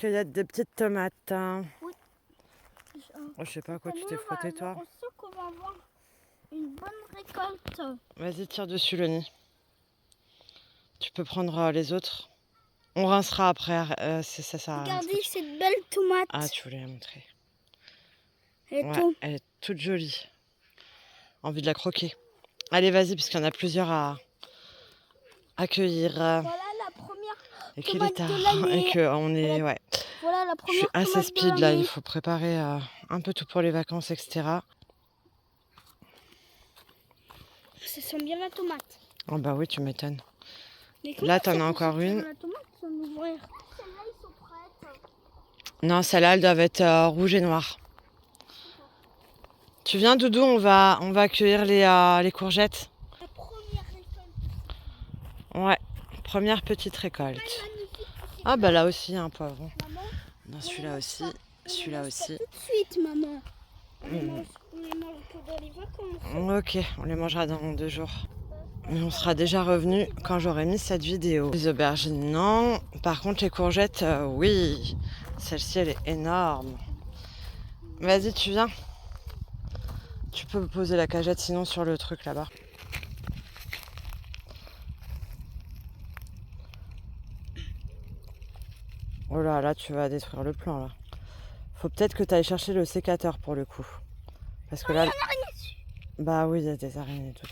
cueillette des petites tomates. Oui. Oh, je sais pas à quoi tu t'es frotté, toi. On sait qu'on va avoir une bonne récolte. Vas-y, tire dessus le nid. Tu peux prendre les autres. On rincera après. C'est ça, ça. Regardez cette belle tomate. Ah, tu voulais la montrer. Elle est Ouais, tombe. elle est toute jolie. Envie de la croquer. Allez, vas-y, puisqu'il y en a plusieurs à cueillir. Voilà la première Et qu'il est tomate de tard. l'année. Et qu'on est. Ouais. Voilà la Je suis première assez tomate de speed là. Il l'année. faut préparer un peu tout pour les vacances, etc. Ça sent bien la tomate. Oh, bah oui, tu m'étonnes. Mais Là, comment t'en as ça encore peut sentir une. la tomate sans ouvrir. Celles-là, ils sont prêtes. Non, celles-là, elles doivent être rouges et noires. Tu viens, Doudou, on va cueillir les courgettes. La première récolte. Ouais, première petite récolte. Magnifique. Ah bah là aussi, un poivron. Maman, Non, celui-là aussi, celui-là aussi. tout de suite, maman. On les mange que dans les vacances. Ok, on les mangera dans 2 jours. Mais on sera déjà revenu quand j'aurai mis cette vidéo. Les aubergines, non. Par contre, les courgettes, oui. Celle-ci, elle est énorme. Vas-y, tu viens. Tu peux poser la cagette sinon sur le truc là-bas. Oh là, là, tu vas détruire le plan là. Faut peut-être que tu ailles chercher le sécateur pour le coup. Parce que là. Bah oui, il y a des araignées tout.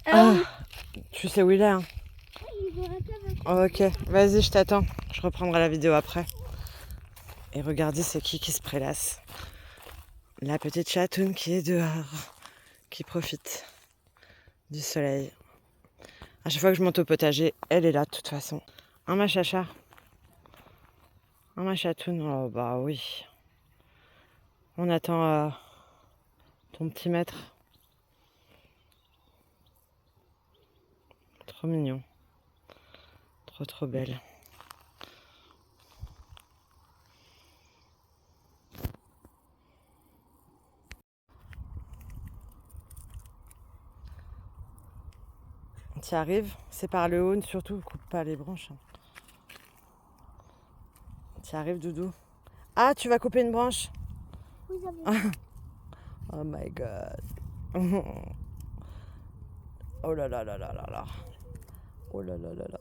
Ah, tu sais où il est, hein? Ok, vas-y, je t'attends. Je reprendrai la vidéo après. Et regardez, c'est qui se prélasse. La petite chatoune qui est dehors, qui profite du soleil. À chaque fois que je monte au potager, elle est là de toute façon. Hein, ma chacha? Hein, ma chatoune? Oh bah oui. On attend ton petit maître. Trop mignon. Trop belle. Tu arrives, c'est par le haut, surtout coupe pas les branches. Tu arrives, Doudou. Ah, tu vas couper une branche? Oui, j'avais. Oh my god. Oh là là là là là là. Oh là là là là.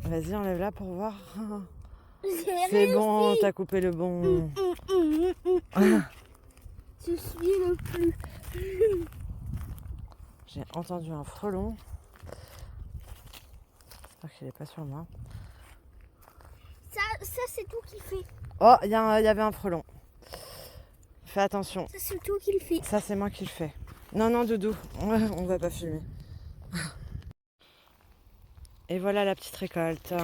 Vas-y, enlève-la pour voir. C'est bon, t'as coupé le bon. Je suis le plus. J'ai entendu un frelon. J'espère qu'il n'est pas sur moi. Ça c'est tout qui fait. Oh, il y avait un frelon. Fais attention. Ça, c'est tout qui le fait. Ça, c'est moi qui le fais. Non, non, Doudou, on va pas fumer. Et voilà la petite récolte.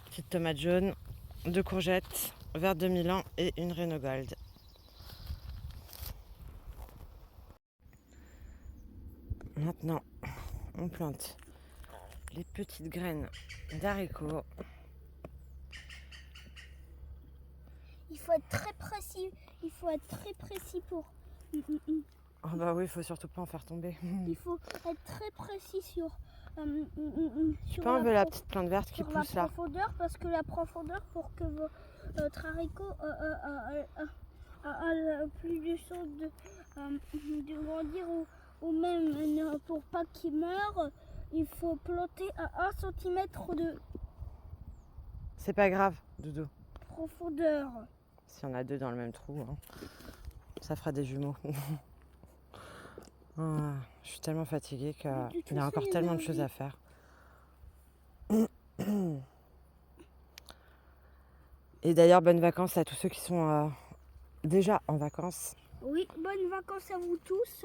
Petite tomate jaune, 2 courgettes, verte de Milan et une Renogold. Maintenant, on plante les petites graines d'haricots. Il faut être très précis. Il faut être très précis pour. Oh bah oui, il faut surtout pas en faire tomber. Il faut être très précis sur. Tu peux enlever la petite plante verte qui sur la pousse là. profondeur, parce que la profondeur pour que votre haricot a plus de chances de grandir ou même pour pas qu'il meure, il faut planter à 1 cm de C'est pas grave, Doudou. profondeur. S'il y en a 2 dans le même trou, hein, ça fera des jumeaux. Ah, je suis tellement fatiguée qu'il y a encore tellement de choses à faire. Et d'ailleurs, bonnes vacances à tous ceux qui sont déjà en vacances. Oui, bonnes vacances à vous tous.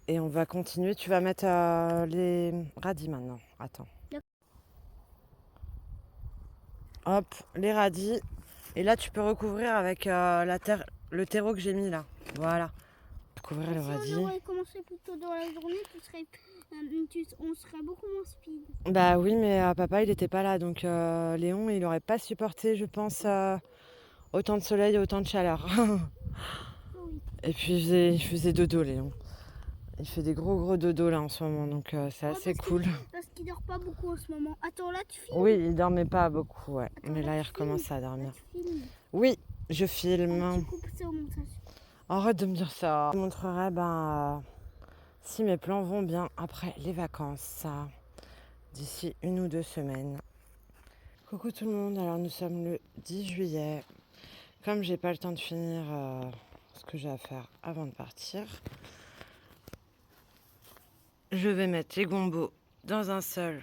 Et on va continuer. Tu vas mettre les radis maintenant. Attends. Hop, les radis. Et là, tu peux recouvrir avec la terre, le terreau que j'ai mis là. Voilà. Couvrir le radis. Si on aurait commencé plus tôt dans la journée, on serait beaucoup moins speed. Bah oui, mais papa, il n'était pas là. Donc Léon, il n'aurait pas supporté, je pense, autant de soleil et autant de chaleur. Oui. Et puis, il faisait dodo, Léon. Il fait des gros dodos là en ce moment, donc c'est assez cool. Parce qu'il dort pas beaucoup en ce moment. Attends, là tu filmes? Oui, il dormait pas beaucoup, ouais. Attends, Mais là, il tu recommence à filmes. dormir. Là, tu filmes. Oui, je filme. Tu coupes ça au montage. Arrête de me dire ça. Je vous montrerai si mes plans vont bien après les vacances, d'ici 1 ou 2 semaines. Coucou tout le monde, alors nous sommes le 10 juillet. Comme j'ai pas le temps de finir ce que j'ai à faire avant de partir, je vais mettre les gombos dans un seul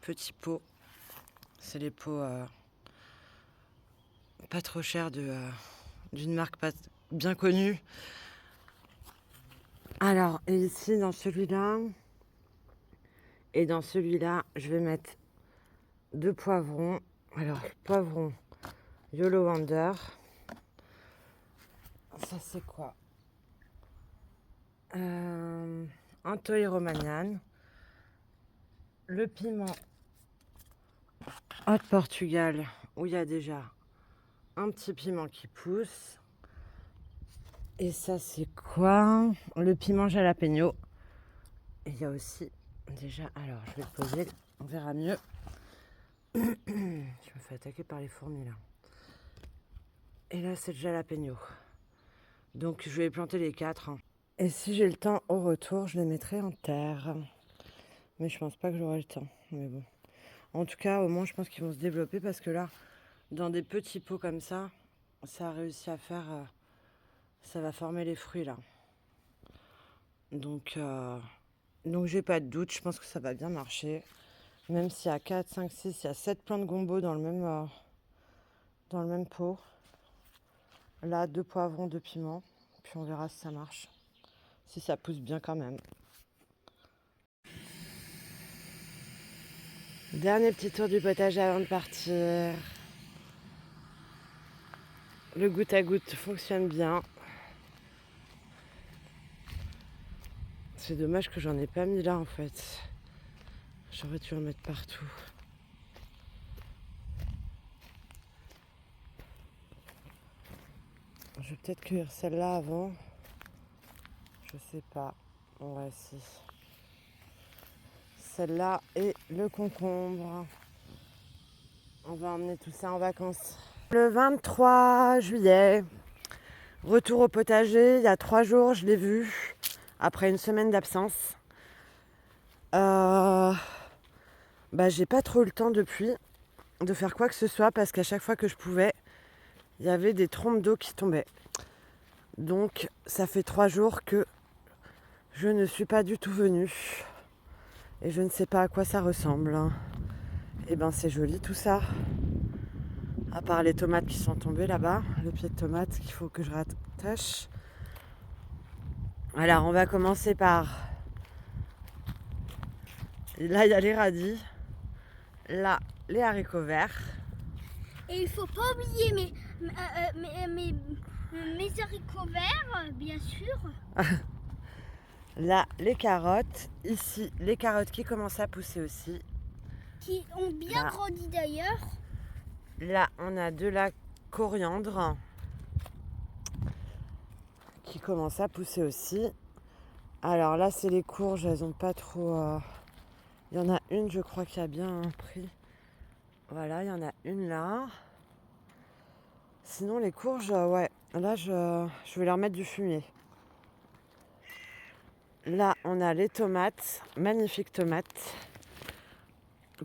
petit pot. C'est les pots pas trop chers d'une marque pas bien connue. Alors, et ici dans celui-là et dans celui-là, je vais mettre 2 poivrons. Alors, poivron Yolo Wonder. Ça, c'est quoi? Un toy romagnan. Le piment Haute Portugal, où il y a déjà un petit piment qui pousse. Et ça, c'est quoi? Le piment jalapeno. Et il y a aussi déjà... Alors, je vais le poser, on verra mieux. Je me fais attaquer par les fourmis, là. Et là, c'est le jalapeno. Donc, je vais planter les 4. Et si j'ai le temps au retour, je les mettrai en terre. Mais je pense pas que j'aurai le temps. Mais bon. En tout cas, au moins, je pense qu'ils vont se développer parce que là, dans des petits pots comme ça a réussi à faire... ça va former les fruits, là. Donc j'ai pas de doute. Je pense que ça va bien marcher. Même s'il y a 4, 5, 6, il y a 7 plants de gombo dans le même pot. Là, 2 poivrons, 2 piments. Puis on verra si ça marche. Si ça pousse bien quand même. Dernier petit tour du potager avant de partir. Le goutte à goutte fonctionne bien. C'est dommage que j'en ai pas mis là en fait. J'aurais dû en mettre partout. Je vais peut-être cueillir celle-là avant. Je sais pas. Ouais, si. Celle-là et le concombre. On va emmener tout ça en vacances. Le 23 juillet, retour au potager. Il y a 3 jours, je l'ai vu. Après une semaine d'absence. J'ai pas trop eu le temps depuis de faire quoi que ce soit parce qu'à chaque fois que je pouvais, il y avait des trompes d'eau qui tombaient. Donc ça fait 3 jours que je ne suis pas du tout venue. Et je ne sais pas à quoi ça ressemble. Et ben c'est joli tout ça. À part les tomates qui sont tombées là-bas. Le pied de tomate qu'il faut que je rattache. Alors on va commencer par... Là il y a les radis. Là les haricots verts. Et il faut pas oublier mes haricots verts, bien sûr. Là, les carottes. Ici, les carottes qui commencent à pousser aussi. Qui ont bien grandi d'ailleurs. Là, on a de la coriandre qui commence à pousser aussi. Alors là, c'est les courges. Elles ont pas trop... Il y en a une, je crois, qui a bien pris. Voilà, il y en a une là. Sinon, les courges, ouais. Là, je vais leur mettre du fumier. Là, on a les tomates, magnifiques tomates.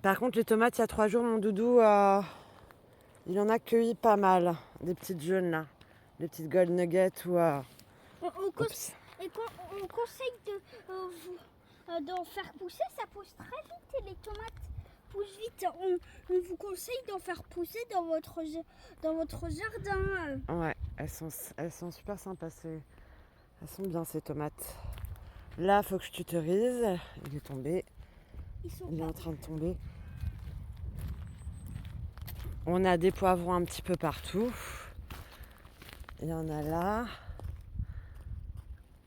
Par contre, les tomates, il y a 3 jours, mon doudou, il en a cueilli pas mal. Des petites jaunes, là. Des petites gold nuggets ou... On conseille d'en faire pousser, ça pousse très vite et les tomates poussent vite. On vous conseille d'en faire pousser dans votre jardin. Ouais, elles sont super sympas. Elles sont bien, ces tomates. Là, faut que je tutorise. Il est tombé. Il est en train de tomber. On a des poivrons un petit peu partout. Il y en a là.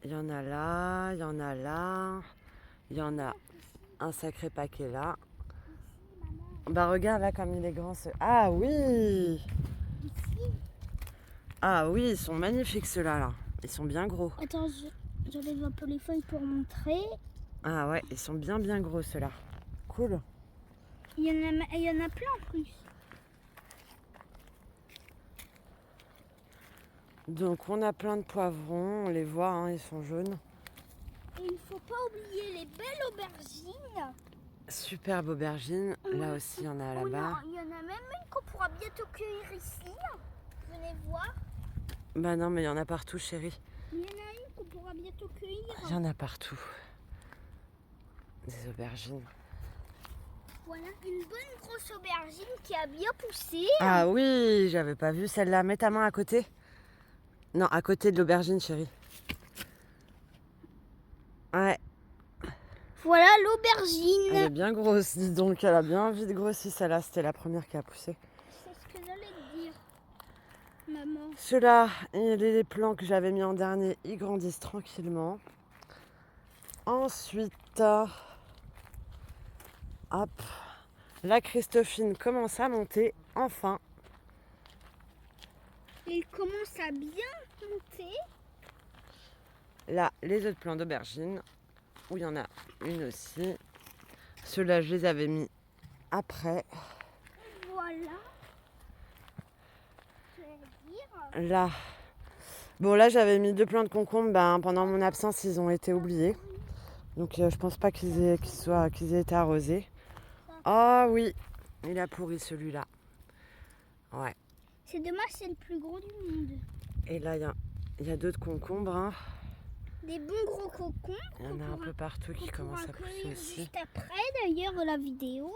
Il y en a là. Il y en a là. Il y en a un sacré paquet là. Bah regarde là comme il est grand. Ah oui! Ah oui, ils sont magnifiques ceux-là là. Ils sont bien gros. Attends, J'enlève un peu les feuilles pour montrer. Ah ouais, ils sont bien gros ceux-là. Cool. Il y en a plein en plus. Donc on a plein de poivrons, on les voit, hein, ils sont jaunes. Et il ne faut pas oublier les belles aubergines. Superbe aubergine, là aussi il y en a là-bas. Il y en a même une qu'on pourra bientôt cueillir ici. Venez voir. Bah non mais il y en a partout chérie. Il y en a une qu'on pourra bientôt cueillir. Il y en a partout. Des aubergines. Voilà, une bonne grosse aubergine qui a bien poussé. Ah oui, j'avais pas vu celle-là. Mets ta main à côté. Non, à côté de l'aubergine chérie. Ouais, Voilà elle l'aubergine. est bien grosse, dis donc. Elle a bien vite grossi celle-là. C'était la première qui a poussé. C'est ce que j'allais te dire, maman. Ceux-là, les plants que j'avais mis en dernier, ils grandissent tranquillement. Ensuite, hop, la Christophine commence à monter, enfin. Il commence à bien monter. Là, les autres plants d'aubergine, où il y en a une aussi. Ceux-là, je les avais mis après. Voilà. Je vais dire. Là, bon là, j'avais mis 2 plants de concombres. Ben, pendant mon absence, ils ont été oubliés. Donc, je pense pas qu'ils aient été arrosés. Ah oui, il a pourri celui-là. Ouais. C'est dommage, c'est le plus gros du monde. Et là, il y a d'autres concombres. Hein. Des bons gros cocons. Il y en a un peu partout qui commencent à pousser aussi. Juste après, d'ailleurs, la vidéo.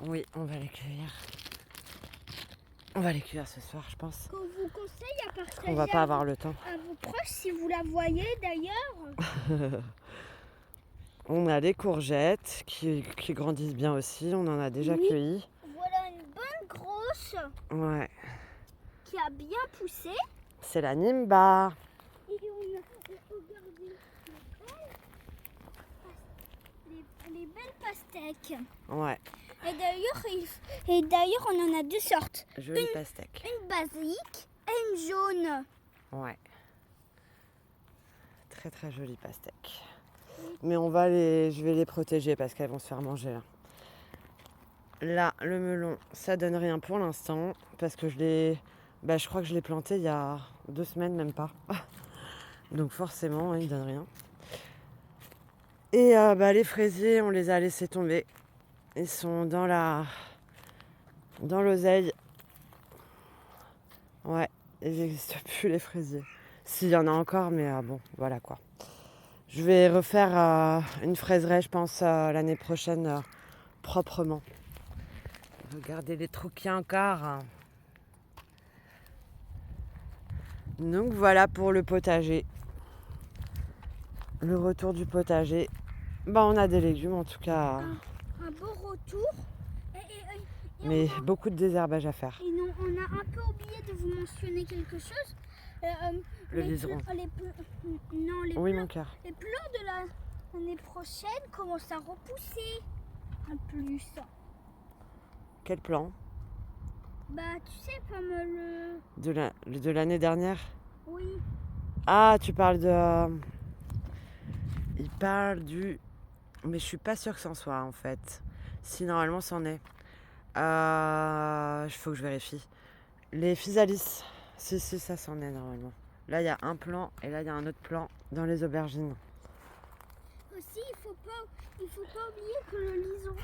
Oui, on va les cueillir. On va les cueillir ce soir, je pense. Qu'on vous conseille à partager On va pas avoir le temps. à vos proches si vous la voyez d'ailleurs. On a les courgettes qui grandissent bien aussi. On en a déjà cueilli. Voilà une bonne grosse Ouais. qui a bien poussé. C'est la Nimba. Et on a regardé les belles pastèques. Ouais. Et d'ailleurs, on en a 2 sortes. Jolie pastèque. Une basique et une jaune. Ouais. Très très jolie pastèque. Mais je vais les protéger parce qu'elles vont se faire manger là. Là, le melon, ça donne rien pour l'instant parce que je crois que je l'ai planté il y a 2 semaines, même pas. Donc forcément, il donne rien. Et les fraisiers, on les a laissés tomber. Ils sont dans l'oseille. Ouais, il n'existe plus les fraisiers. S'il y en a encore, mais bon, voilà quoi. Je vais refaire une fraiseraie, je pense, l'année prochaine, proprement. Regardez les trous qu'il y a encore. Donc voilà pour le potager. Le retour du potager. On a des légumes en tout cas. Un beau retour. Mais beaucoup de désherbage à faire. Et non, on a un peu oublié de vous mentionner quelque chose. Le liseron. Oui, mon cœur. Les plants de l'année prochaine commencent à repousser un plus. Quel plan? Tu sais, comme le... De l'année dernière? Oui. Ah, tu parles de... Il parle du... Mais je suis pas sûre que c'en soit en fait. Si normalement c'en est. Il faut que je vérifie. Les physalis. Si, ça c'en est normalement. Là, il y a un plan et là, il y a un autre plan dans les aubergines. Aussi, il faut pas oublier que le liseron,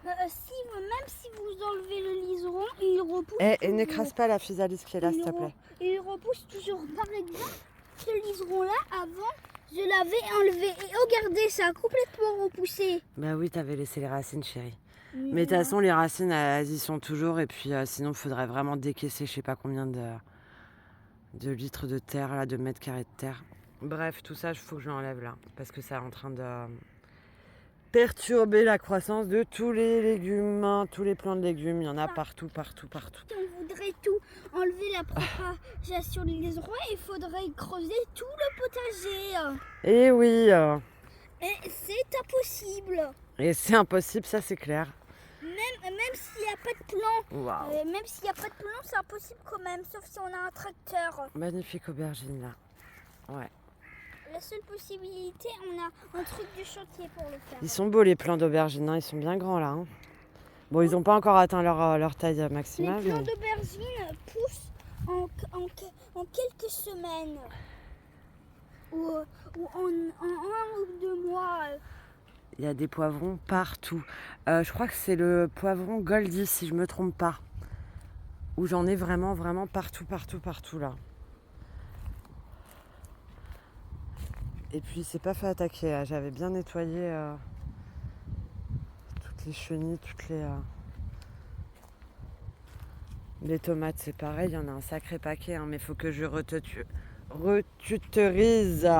même si vous enlevez le liseron, il repousse. Et n'écrase pas la physalis qui est là, s'il te plaît. Il repousse toujours. Par exemple, ce liseron-là, avant, je l'avais enlevé. Et regardez, ça a complètement repoussé. Bah oui, t'avais laissé les racines, chérie. Mais de toute façon, les racines, elles y sont toujours. Et puis, sinon, il faudrait vraiment décaisser je sais pas combien de litres de terre, là, de mètres carrés de terre. Bref, tout ça, il faut que je l'enlève là. Parce que ça est en train de perturber la croissance de tous les légumes, tous les plants de légumes. Il y en a partout. Si on voudrait tout enlever la propagation des liserons, il faudrait creuser tout le potager. Et oui. Et c'est impossible. Et c'est impossible, ça c'est clair. Même s'il n'y a pas de plan, Waouh. même s'il n'y a pas de plan, c'est impossible quand même, sauf si on a un tracteur. Magnifique aubergine là. Ouais. la seule possibilité, on a un truc du chantier pour le faire. Ils sont beaux les plants d'aubergine, hein, ils sont bien grands là. Hein. Bon, ils n'ont pas encore atteint leur taille Les maximale. plants Mais... d'aubergine poussent en quelques semaines ou en 1 ou 2 mois. Il y a des poivrons partout. Je crois que c'est le poivron Goldie, si je me trompe pas. Où j'en ai vraiment partout là. Et puis c'est pas fait attaquer. Hein. J'avais bien nettoyé toutes les chenilles, les tomates, c'est pareil. Il y en a un sacré paquet, hein, mais il faut que je retutorise.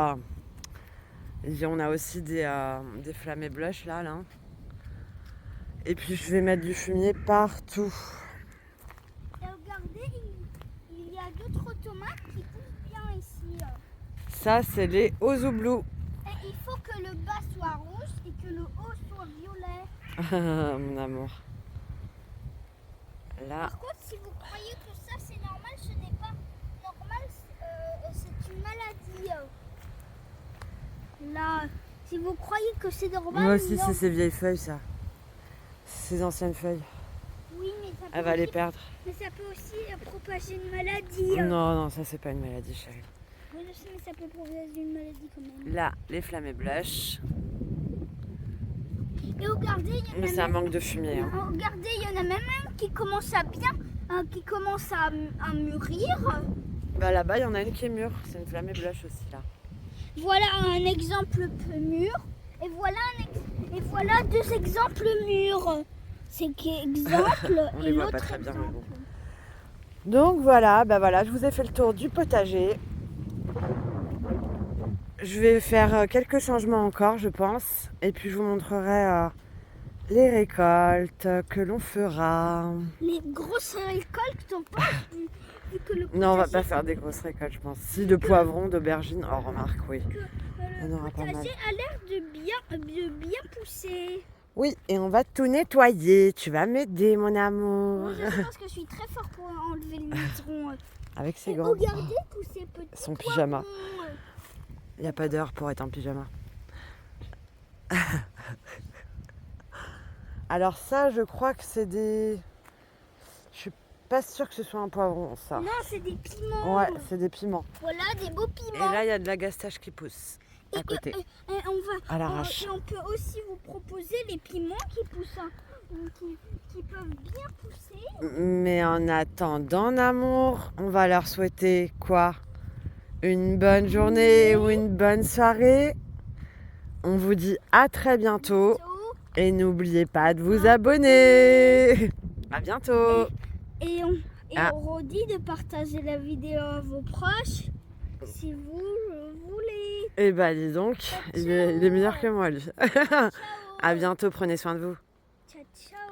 Et on a aussi des flammes blush là. Et puis je vais mettre du fumier partout. Et regardez, il y a d'autres tomates qui poussent bien ici. Ça, c'est les Ozoblou. Et il faut que le bas soit rouge et que le haut soit violet. Mon amour. Là, Par contre, si vous croyez que ça c'est normal, ce n'est pas normal, c'est une maladie. Là, si vous croyez que c'est normal, moi aussi, non. c'est ces vieilles feuilles, ça. Ces anciennes feuilles. Oui, mais ça peut Elle va aussi, les perdre. mais ça peut aussi propager une maladie. Non, ça, c'est pas une maladie, chérie. Oui, je sais, mais ça peut propager une maladie quand même. Là, les flammes blush. Et regardez, il y en Mais a c'est un même, manque de fumier. Hein. regardez, il y en a même un qui commence à qui commence à mûrir. Bah là-bas, il y en a une qui est mûre. C'est une flamme blush aussi, là. Voilà un exemple mûr. Et voilà 2 exemples mûrs. C'est qu'exemple On et les voit pas l'autre très bien, mais exemple. bon. Donc voilà, je vous ai fait le tour du potager. Je vais faire quelques changements encore, je pense. Et puis je vous montrerai les récoltes que l'on fera. Les grosses récoltes, on pense, vu que le Non, on va potager- pas faire des grosses récoltes, je pense. Si, de poivrons, d'aubergines. Oh, remarque, oui. On le aura pas mal. potager a l'air de bien pousser. Oui, et on va tout nettoyer. Tu vas m'aider, mon amour. Je pense que je suis très fort pour enlever le nitron. Avec ses Et gants. regardez tous ces petits Son pyjama. poivrons. Il n'y a pas d'heure pour être en pyjama. Alors ça, je crois que c'est des... Je suis pas sûre que ce soit un poivron, ça. Non, c'est des piments. Ouais, c'est des piments. Voilà, des beaux Et piments. là, il y a de la gastache qui pousse à côté, Et on à l'arrache. et on peut aussi vous proposer les piments qui poussent, qui peuvent bien pousser. Mais en attendant, amour, on va leur souhaiter quoi? Une bonne journée ou une bonne soirée. On vous dit à très bientôt. Et n'oubliez pas de vous abonner. À bientôt. Et Ah. on redit de partager la vidéo à vos proches si vous le voulez. Et bah dis donc, il est meilleur que moi lui. Ciao. À bientôt, prenez soin de vous. Ciao, ciao.